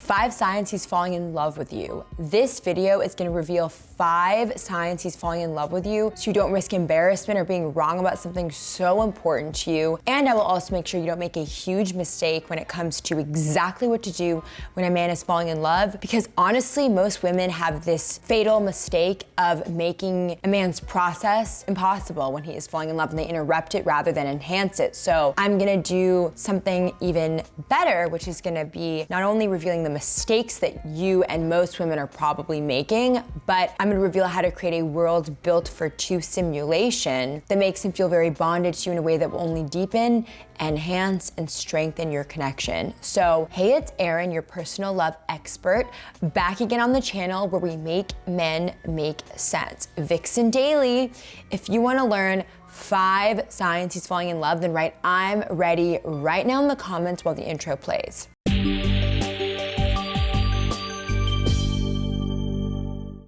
5 signs he's falling in love with you. This video is gonna reveal 5 signs he's falling in love with you so you don't risk embarrassment or being wrong about something so important to you. And I will also make sure you don't make a huge mistake when it comes to exactly what to do when a man is falling in love, because honestly, most women have this fatal mistake of making a man's process impossible when he is falling in love, and they interrupt it rather than enhance it. So I'm gonna do something even better, which is gonna be not only revealing the mistakes that you and most women are probably making, but I'm gonna reveal how to create a world built for 2 simulation that makes him feel very bonded to you in a way that will only deepen, enhance, and strengthen your connection. So, hey, it's Erin, your personal love expert, back again on the channel where we make men make sense. VixenDaily. If you wanna learn 5 signs he's falling in love, then write "I'm ready" right now in the comments while the intro plays.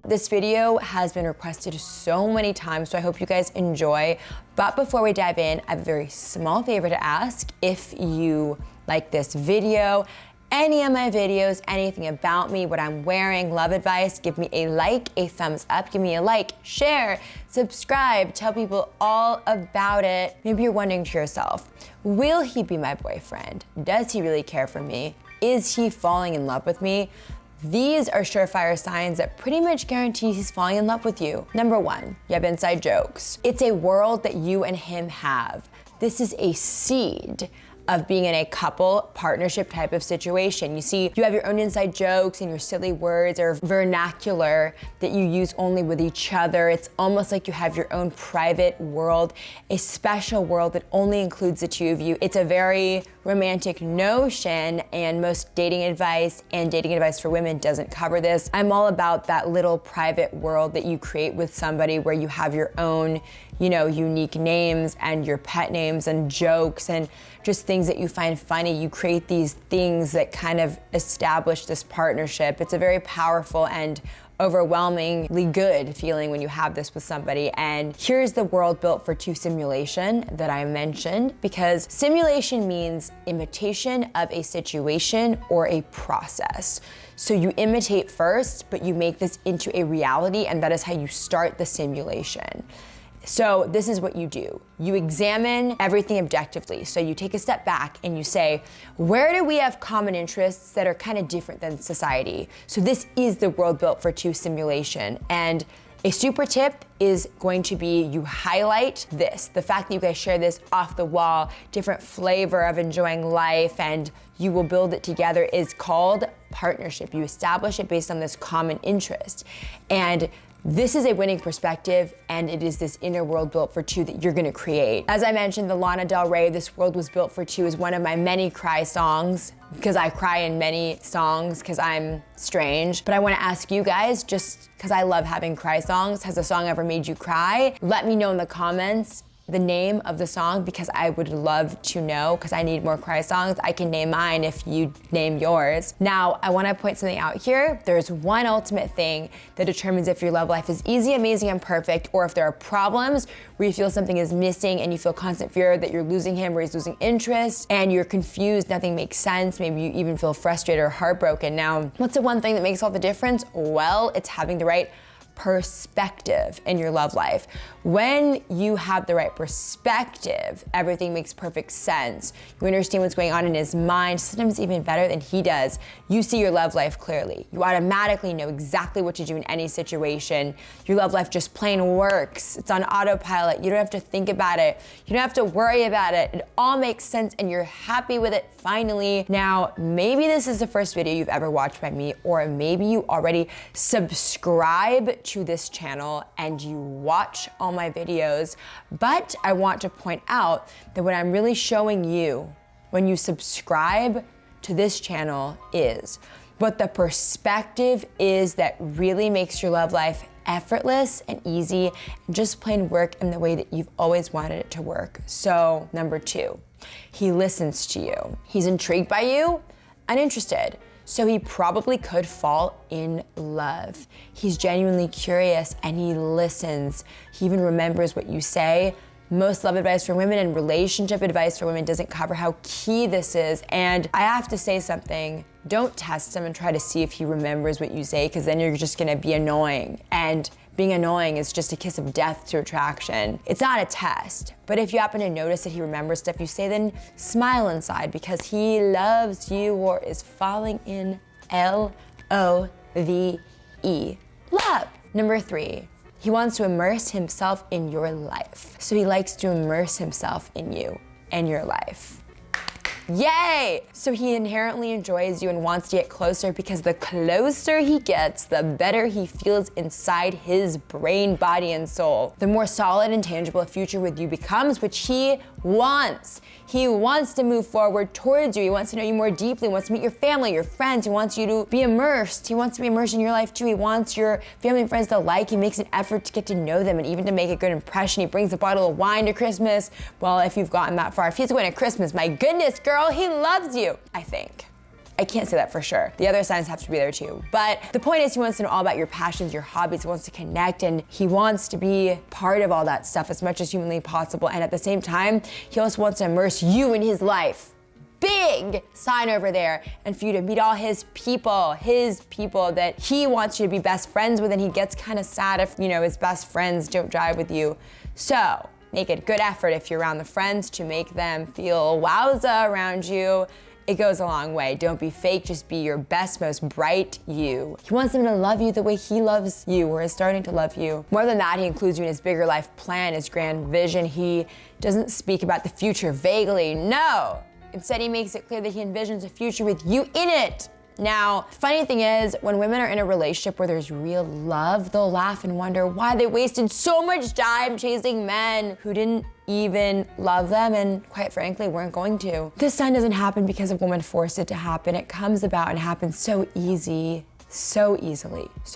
This video has been requested so many times, so I hope you guys enjoy. But before we dive in, I have a very small favor to ask. If you like this video, any of my videos, anything about me, what I'm wearing, love advice, give me a like, a thumbs up, give me a like, share, subscribe, tell people all about it. Maybe you're wondering to yourself, will he be my boyfriend? Does he really care for me? Is he falling in love with me? These are surefire signs that pretty much guarantee he's falling in love with you. Number 1, you have inside jokes. It's a world that you and him have. This is a seed of being in a couple partnership type of situation. You see, you have your own inside jokes and your silly words or vernacular that you use only with each other. It's almost like you have your own private world, a special world that only includes the 2 of you. It's a very romantic notion, and most dating advice and dating advice for women doesn't cover this. I'm all about that little private world that you create with somebody where you have your own, unique names and your pet names and jokes and just things that you find funny. You create these things that kind of establish this partnership. It's a very powerful and overwhelmingly good feeling when you have this with somebody. And here's the world built for 2 simulation that I mentioned, because simulation means imitation of a situation or a process. So you imitate first, but you make this into a reality, and that is how you start the simulation. So this is what you do. You examine everything objectively. So you take a step back and you say, where do we have common interests that are kind of different than society? So this is the world built for 2 simulation. And a super tip is going to be you highlight this. The fact that you guys share this off the wall, different flavor of enjoying life, and you will build it together is called partnership. You establish it based on this common interest. And this is a winning perspective, and it is this inner world built for 2 that you're gonna create. As I mentioned, the Lana Del Rey, "This World Was Built for 2" is one of my many cry songs, because I cry in many songs because I'm strange. But I wanna ask you guys, just because I love having cry songs, has a song ever made you cry? Let me know in the comments the name of the song, because I would love to know, because I need more cry songs. I can name mine if you name yours. Now, I wanna point something out here. There's one ultimate thing that determines if your love life is easy, amazing, and perfect, or if there are problems where you feel something is missing and you feel constant fear that you're losing him or he's losing interest, and you're confused, nothing makes sense, maybe you even feel frustrated or heartbroken. Now, what's the one thing that makes all the difference? Well, it's having the right perspective in your love life. When you have the right perspective, everything makes perfect sense. You understand what's going on in his mind, sometimes even better than he does. You see your love life clearly. You automatically know exactly what to do in any situation. Your love life just plain works. It's on autopilot. You don't have to think about it. You don't have to worry about it. It all makes sense, and you're happy with it finally. Now, maybe this is the first video you've ever watched by me, or maybe you already subscribe to this channel and you watch all my videos, but I want to point out that what I'm really showing you when you subscribe to this channel is what the perspective is that really makes your love life effortless and easy, and just plain work in the way that you've always wanted it to work. So, number 2, he listens to you. He's intrigued by you, uninterested. So he probably could fall in love. He's genuinely curious and he listens. He even remembers what you say. most love advice for women and relationship advice for women doesn't cover how key this is. And I have to say something. Don't test him and try to see if he remembers what you say, because then you're just gonna be annoying. And being annoying is just a kiss of death to attraction. It's not a test, but if you happen to notice that he remembers stuff you say, then smile inside, because he loves you or is falling in L-O-V-E. Love. Number 3, he wants to immerse himself in your life. So he likes to immerse himself in you and your life. Yay! So he inherently enjoys you and wants to get closer, because the closer he gets, the better he feels inside his brain, body, and soul. The more solid and tangible a future with you becomes, which he wants. He wants to move forward towards you. He wants to know you more deeply. He wants to meet your family, your friends. He wants you to be immersed. He wants to be immersed in your life too. He wants your family and friends to like. He makes an effort to get to know them and even to make a good impression. He brings a bottle of wine to Christmas. Well, if you've gotten that far, if he's going to Christmas, my goodness, girl, he loves you, I think. I can't say that for sure. The other signs have to be there too. But the point is, he wants to know all about your passions, your hobbies. He wants to connect, and he wants to be part of all that stuff as much as humanly possible. And at the same time, he also wants to immerse you in his life. Big sign over there. And for you to meet all his people that he wants you to be best friends with, and he gets kind of sad if, his best friends don't jive with you. So make a good effort if you're around the friends to make them feel wowza around you. It goes a long way. Don't be fake, just be your best, most bright you. He wants them to love you the way he loves you, or is starting to love you. More than that, he includes you in his bigger life plan, his grand vision. He doesn't speak about the future vaguely, no. Instead, he makes it clear that he envisions a future with you in it. Now, funny thing is, when women are in a relationship where there's real love, they'll laugh and wonder why they wasted so much time chasing men who didn't even love them and, quite frankly, weren't going to. This sign doesn't happen because a woman forced it to happen. It comes about and happens so easily, so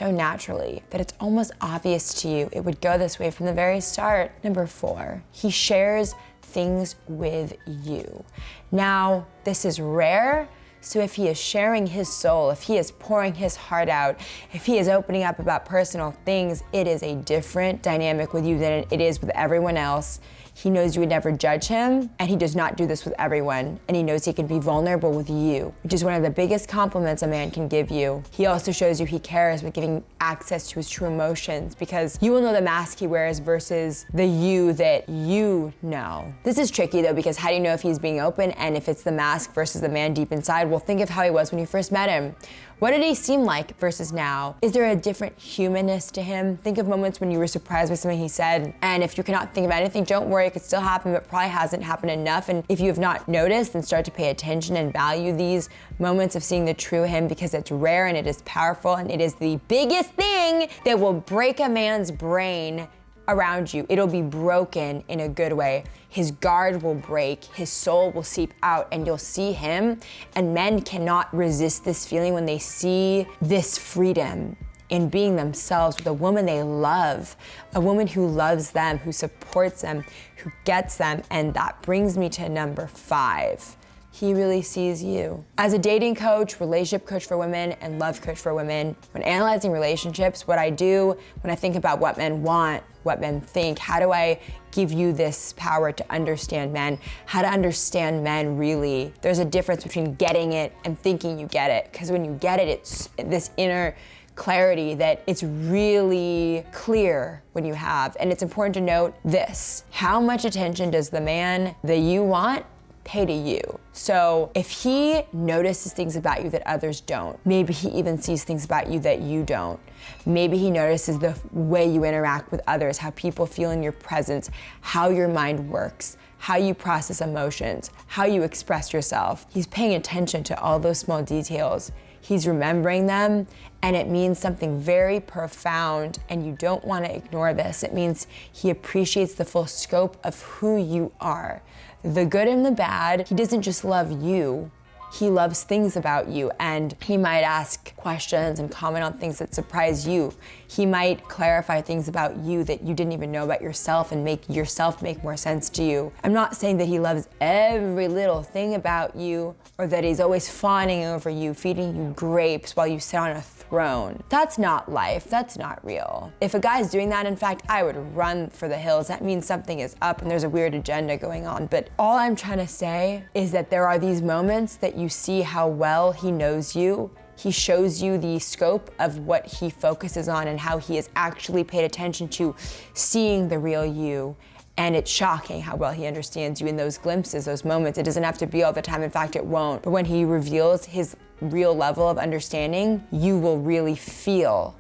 naturally, that it's almost obvious to you it would go this way from the very start. Number 4, he shares things with you. Now, this is rare. So if he is sharing his soul, if he is pouring his heart out, if he is opening up about personal things, it is a different dynamic with you than it is with everyone else. He knows you would never judge him, and he does not do this with everyone. And he knows he can be vulnerable with you, which is one of the biggest compliments a man can give you. He also shows you he cares by giving access to his true emotions, because you will know the mask he wears versus the you that you know. This is tricky though, because how do you know if he's being open and if it's the mask versus the man deep inside? Well, think of how he was when you first met him. What did he seem like versus now? Is there a different humanness to him? Think of moments when you were surprised by something he said. And if you cannot think of anything, don't worry, it could still happen, but probably hasn't happened enough. And if you have not noticed, then start to pay attention and value these moments of seeing the true him, because it's rare and it is powerful, and it is the biggest thing that will break a man's brain around you. It'll be broken in a good way. His guard will break, his soul will seep out, and you'll see him. And men cannot resist this feeling when they see this freedom in being themselves with a woman they love, a woman who loves them, who supports them, who gets them. And that brings me to number 5. He really sees you. As a dating coach, relationship coach for women, and love coach for women, when analyzing relationships, what I do when I think about what men want, what men think, how do I give you this power to understand men, how to understand men really? There's a difference between getting it and thinking you get it, because when you get it, it's this inner clarity that it's really clear when you have. And it's important to note this: how much attention does the man that you want pay to you? So if he notices things about you that others don't, maybe he even sees things about you that you don't. Maybe he notices the way you interact with others, how people feel in your presence, how your mind works, how you process emotions, how you express yourself. He's paying attention to all those small details. He's remembering them, and it means something very profound, and you don't want to ignore this. It means he appreciates the full scope of who you are. The good and the bad. He doesn't just love you, he loves things about you, and he might ask questions and comment on things that surprise you. He might clarify things about you that you didn't even know about yourself and make yourself make more sense to you. I'm not saying that he loves every little thing about you or that he's always fawning over you, feeding you grapes while you sit on a throne. That's not life. That's not real. If a guy's doing that, in fact, I would run for the hills. That means something is up and there's a weird agenda going on. But all I'm trying to say is that there are these moments that you see how well he knows you. He shows you the scope of what he focuses on and how he has actually paid attention to seeing the real you. And it's shocking how well he understands you in those glimpses, those moments. It doesn't have to be all the time. In fact, it won't. But when he reveals his real level of understanding, you will really feel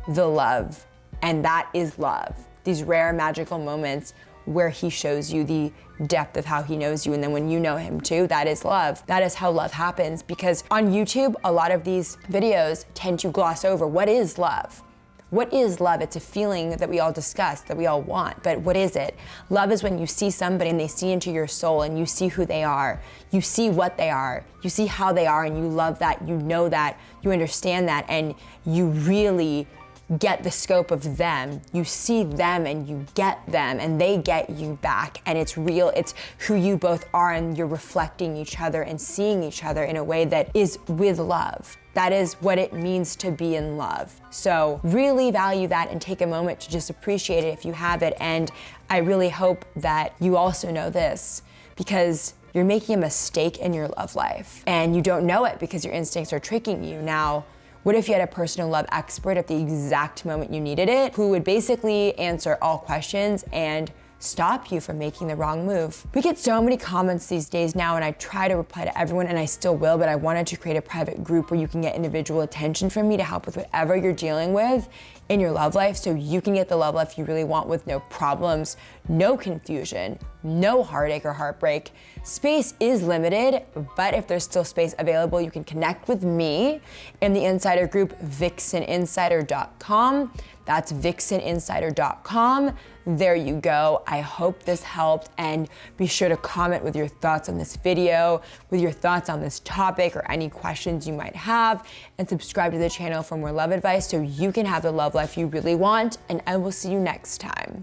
the love. And that is love. These rare magical moments where he shows you the depth of how he knows you, and then when you know him too, that is love. That is how love happens, because on YouTube, a lot of these videos tend to gloss over what is love. What is love? It's a feeling that we all discuss, that we all want, but what is it? Love is when you see somebody and they see into your soul and you see who they are, you see what they are, you see how they are, and you love that, you know that, you understand that, and you really get the scope of them. You see them and you get them and they get you back, and it's real. It's who you both are, and you're reflecting each other and seeing each other in a way that is with love. That is what it means to be in love. So really value that and take a moment to just appreciate it if you have it. And I really hope that you also know this, because you're making a mistake in your love life and you don't know it because your instincts are tricking you. Now, what if you had a personal love expert at the exact moment you needed it, who would basically answer all questions and stop you from making the wrong move? We get so many comments these days now, and I try to reply to everyone, and I still will, but I wanted to create a private group where you can get individual attention from me to help with whatever you're dealing with in your love life, so you can get the love life you really want with no problems, no confusion, no heartache or heartbreak. Space is limited, but if there's still space available, you can connect with me in the insider group, VixenInsider.com. That's VixenInsider.com. There you go. I hope this helped, and be sure to comment with your thoughts on this video, with your thoughts on this topic, or any questions you might have, and subscribe to the channel for more love advice so you can have the love life you really want, and I will see you next time.